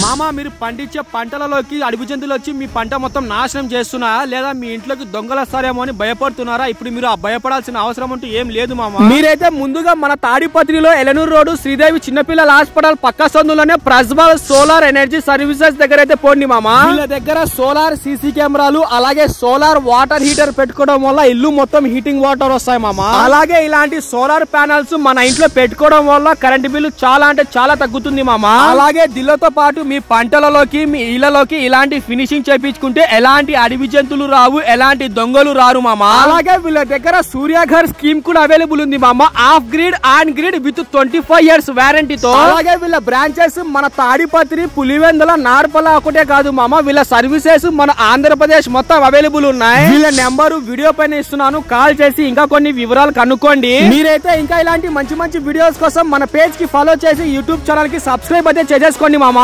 మామ మీరు పండించే పంటలలోకి అడవి జంతువులు వచ్చి మీ పంట మొత్తం నాశనం చేస్తున్నారా లేదా మీ ఇంట్లోకి దొంగలు వస్తారేమో అని భయపడుతున్నారా? ఇప్పుడు మీరు ఆ భయపడాల్సిన అవసరం అంటూ ఏం లేదు మామ. మీరైతే ముందుగా మన తాడిపత్రిలో ఎలనూరు రోడ్డు శ్రీదేవి చిన్నపిల్లల హాస్పిటల్ పక్క సందులోనే ప్రజ్వల్ సోలార్ ఎనర్జీ సర్వీసెస్ దగ్గర అయితే పోండి మామ. వీళ్ళ దగ్గర సోలార్ సీసీ కెమెరాలు అలాగే సోలార్ వాటర్ హీటర్ పెట్టుకోవడం వల్ల ఇల్లు మొత్తం హీటింగ్ వాటర్ వస్తాయి మామ. అలాగే ఇలాంటి సోలార్ ప్యానల్స్ మన ఇంట్లో పెట్టుకోవడం వల్ల కరెంట్ బిల్లు చాలా అంటే చాలా తగ్గుతుంది మామ. అలాగే దిల్లతో పాటు మీ పంటలలోకి మీ ఇళ్లలోకి ఇలాంటి ఫినిషింగ్ చేయించుకుంటే ఎలాంటి అడవి జంతువులు రావు, ఎలాంటి దొంగలు రారు మామ. అలాగే వీళ్ళ దగ్గర సూర్యఘర్ స్కీమ్ కూడా అవైలబుల్ ఉంది మామ. Off grid on grid with 25 years వారంటీతో. అలాగే వీళ్ళ బ్రాంచెస్ మన తాడిపత్రి, పులివెందుల, నార్పల ఒకటే కాదు మామ. వీళ్ళ సర్వీసెస్ మన ఆంధ్రప్రదేశ్ మొత్తం అవైలబుల్ ఉన్నాయి. వీళ్ళ నెంబరు వీడియో పైన ఇస్తున్నాను, కాల్ చేసి ఇంకా కొన్ని వివరాలు కనుక్కోండి. మీరైతే ఇంకా ఇలాంటి మంచి మంచి వీడియోస్ కోసం మన పేజ్ కి ఫాలో చేసి యూట్యూబ్ ఛానల్ కి సబ్స్క్రైబ్ అయితే చేసేసుకోండి మామ.